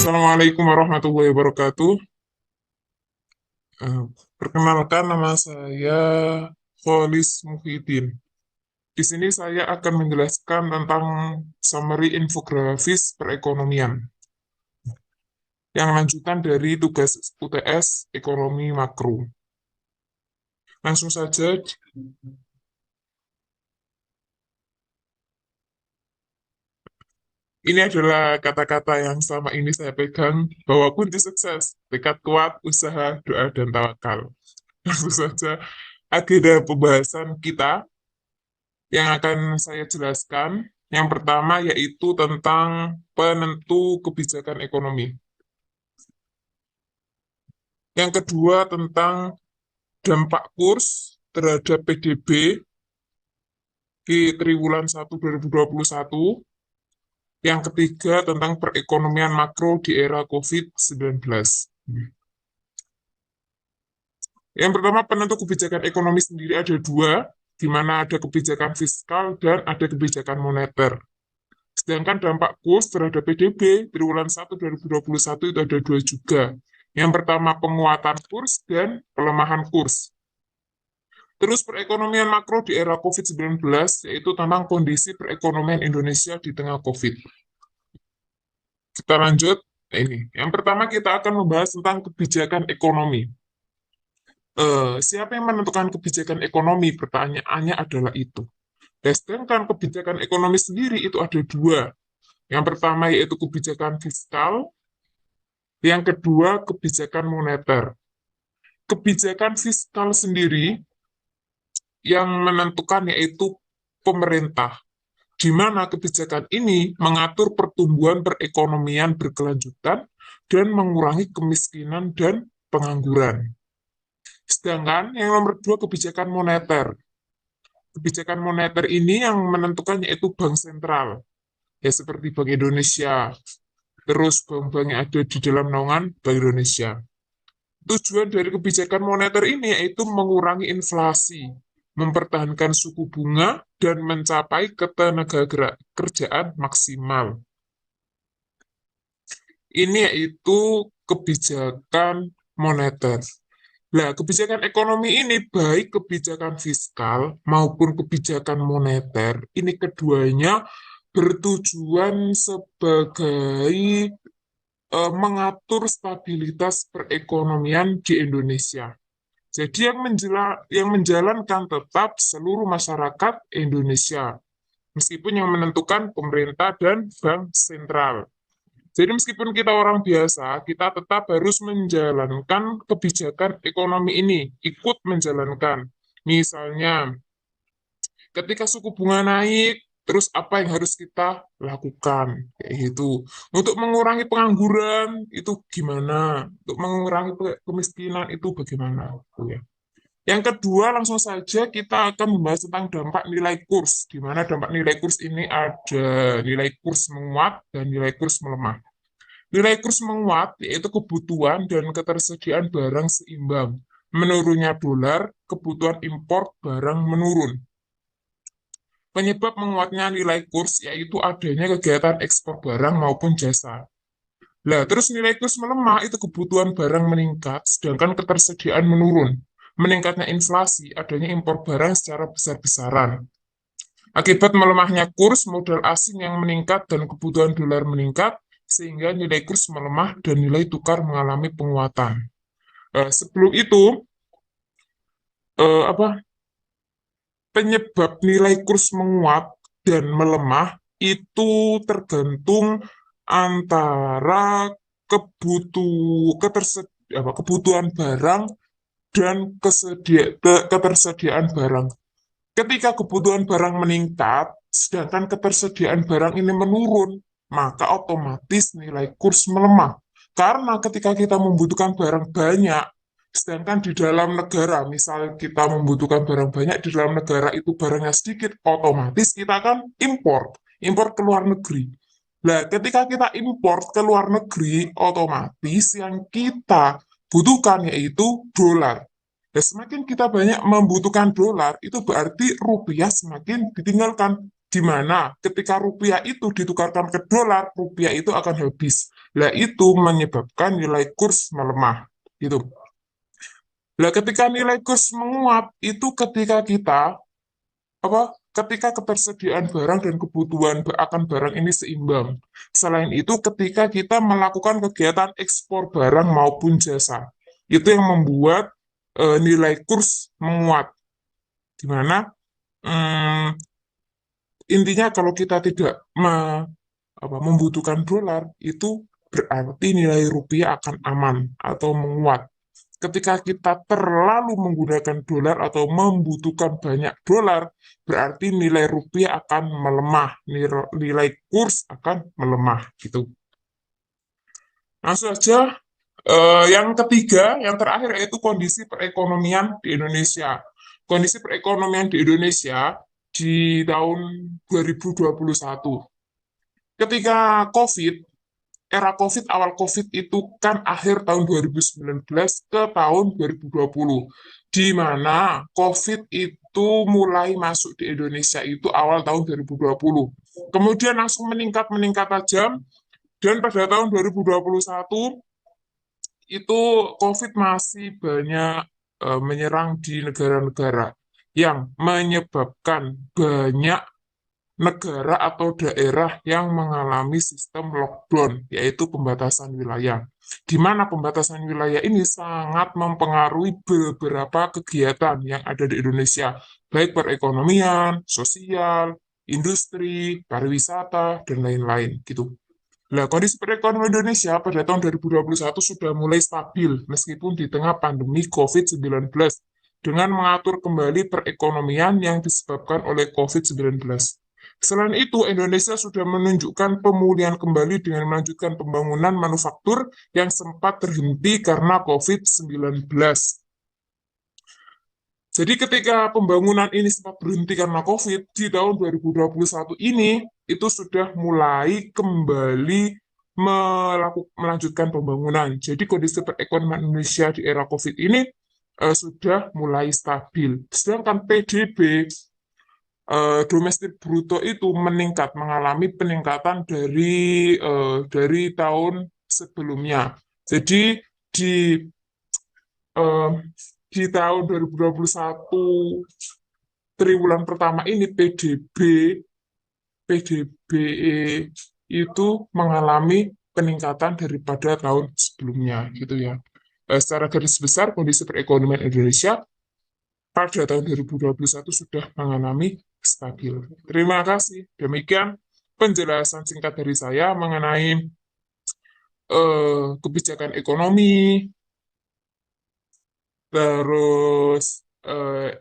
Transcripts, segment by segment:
Assalamualaikum warahmatullahi wabarakatuh. Eh, Perkenalkan, nama saya Kholis Muhyiddin. Di sini saya akan menjelaskan tentang summary infografis perekonomian yang lanjutan dari tugas UTS Ekonomi Makro. Langsung saja, ini adalah kata-kata yang selama ini saya pegang bahwa kunci sukses, tekad kuat, usaha, doa, dan tawakal. Langsung saja, agenda pembahasan kita yang akan saya jelaskan. Yang pertama yaitu tentang penentu kebijakan ekonomi. Yang kedua tentang dampak kurs terhadap PDB di triwulan 1 2021. Yang ketiga tentang perekonomian makro di era COVID-19. Yang pertama, penentu kebijakan ekonomi sendiri ada dua, di mana ada kebijakan fiskal dan ada kebijakan moneter. Sedangkan dampak kurs terhadap PDB triwulan 1 2021 itu ada dua juga. Yang pertama penguatan kurs dan pelemahan kurs. Terus perekonomian makro di era COVID-19 yaitu tentang kondisi perekonomian Indonesia di tengah COVID. Kita lanjut. Nah, ini. Yang pertama kita akan membahas tentang kebijakan ekonomi. Siapa yang menentukan kebijakan ekonomi? Pertanyaannya adalah itu. Sedangkan kebijakan ekonomi sendiri itu ada dua. Yang pertama yaitu kebijakan fiskal, yang kedua kebijakan moneter. Kebijakan fiskal sendiri yang menentukan yaitu pemerintah, di mana kebijakan ini mengatur pertumbuhan perekonomian berkelanjutan dan mengurangi kemiskinan dan pengangguran. Sedangkan yang nomor dua kebijakan moneter. Kebijakan moneter ini yang menentukan yaitu bank sentral, ya seperti Bank Indonesia, terus bank-bank yang ada di dalam naungan Bank Indonesia. Tujuan dari kebijakan moneter ini yaitu mengurangi inflasi, mempertahankan suku bunga, dan mencapai ketenagakerjaan maksimal. Ini yaitu kebijakan moneter. Nah, kebijakan ekonomi ini baik kebijakan fiskal maupun kebijakan moneter, ini keduanya bertujuan sebagai mengatur stabilitas perekonomian di Indonesia. Jadi yang menjalankan tetap seluruh masyarakat Indonesia, meskipun yang menentukan pemerintah dan bank sentral. Jadi meskipun kita orang biasa, kita tetap harus menjalankan kebijakan ekonomi ini, ikut menjalankan. Misalnya, ketika suku bunga naik, terus apa yang harus kita lakukan? Kayak gitu. Untuk mengurangi pengangguran, itu gimana? Untuk mengurangi kemiskinan, itu bagaimana? Gitu ya. Yang kedua, langsung saja kita akan membahas tentang dampak nilai kurs, di mana dampak nilai kurs ini ada nilai kurs menguat dan nilai kurs melemah. Nilai kurs menguat yaitu kebutuhan dan ketersediaan barang seimbang. Menurunnya dolar, kebutuhan impor barang menurun. Penyebab menguatnya nilai kurs yaitu adanya kegiatan ekspor barang maupun jasa. Lah, terus nilai kurs melemah itu kebutuhan barang meningkat, sedangkan ketersediaan menurun. Meningkatnya inflasi, adanya impor barang secara besar-besaran. Akibat melemahnya kurs, modal asing yang meningkat dan kebutuhan dolar meningkat, sehingga nilai kurs melemah dan nilai tukar mengalami penguatan. Sebelum itu, apa penyebab nilai kurs menguat dan melemah itu tergantung antara kebutuhan barang dan ketersediaan barang. Ketika kebutuhan barang meningkat, sedangkan ketersediaan barang ini menurun, maka otomatis nilai kurs melemah. Karena ketika kita membutuhkan barang banyak, sedangkan di dalam negara, misal kita membutuhkan barang banyak, di dalam negara itu barangnya sedikit, otomatis kita akan impor ke luar negeri. Nah, ketika kita impor ke luar negeri, otomatis yang kita butuhkan yaitu dolar. Dan semakin kita banyak membutuhkan dolar, itu berarti rupiah semakin ditinggalkan. Di mana ketika rupiah itu ditukarkan ke dolar, rupiah itu akan habis. Lah itu menyebabkan nilai kurs melemah gitu. Lah ketika nilai kurs menguat itu ketika kita apa ketika ketersediaan barang dan kebutuhan akan barang ini seimbang. Selain itu ketika kita melakukan kegiatan ekspor barang maupun jasa. Itu yang membuat nilai kurs menguat. Di mana hmm, intinya kalau kita tidak membutuhkan dolar, itu berarti nilai rupiah akan aman atau menguat. Ketika kita terlalu menggunakan dolar atau membutuhkan banyak dolar, berarti nilai rupiah akan melemah, nilai kurs akan melemah gitu. Langsung saja yang ketiga, yang terakhir yaitu kondisi perekonomian di Indonesia. Kondisi perekonomian di Indonesia di tahun 2021. Ketika COVID, era COVID, awal COVID itu kan akhir tahun 2019 ke tahun 2020, di mana COVID itu mulai masuk di Indonesia itu awal tahun 2020. Kemudian langsung meningkat tajam, dan pada tahun 2021 itu COVID masih banyak menyerang di negara-negara yang menyebabkan banyak negara atau daerah yang mengalami sistem lockdown, yaitu pembatasan wilayah. Di mana pembatasan wilayah ini sangat mempengaruhi beberapa kegiatan yang ada di Indonesia, baik perekonomian, sosial, industri, pariwisata, dan lain-lain gitu. Nah, kondisi perekonomian Indonesia pada tahun 2021 sudah mulai stabil meskipun di tengah pandemi COVID-19 dengan mengatur kembali perekonomian yang disebabkan oleh COVID-19. Selain itu, Indonesia sudah menunjukkan pemulihan kembali dengan melanjutkan pembangunan manufaktur yang sempat terhenti karena COVID-19. Jadi ketika pembangunan ini sempat berhenti karena COVID, di tahun 2021 ini itu sudah mulai kembali melanjutkan pembangunan. Jadi kondisi perekonomian Indonesia di era COVID ini sudah mulai stabil. Sedangkan PDB domestik bruto itu mengalami peningkatan dari tahun sebelumnya. Jadi di eh, di tahun 2021 triwulan pertama ini PDB itu mengalami peningkatan daripada tahun sebelumnya gitu ya. Secara garis besar kondisi perekonomian Indonesia pada tahun 2021 sudah mengalami stabil. Terima kasih. Demikian penjelasan singkat dari saya mengenai kebijakan ekonomi, terus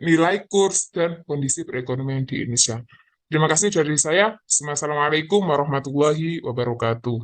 nilai kurs dan kondisi perekonomian di Indonesia. Terima kasih dari saya. Assalamualaikum warahmatullahi wabarakatuh.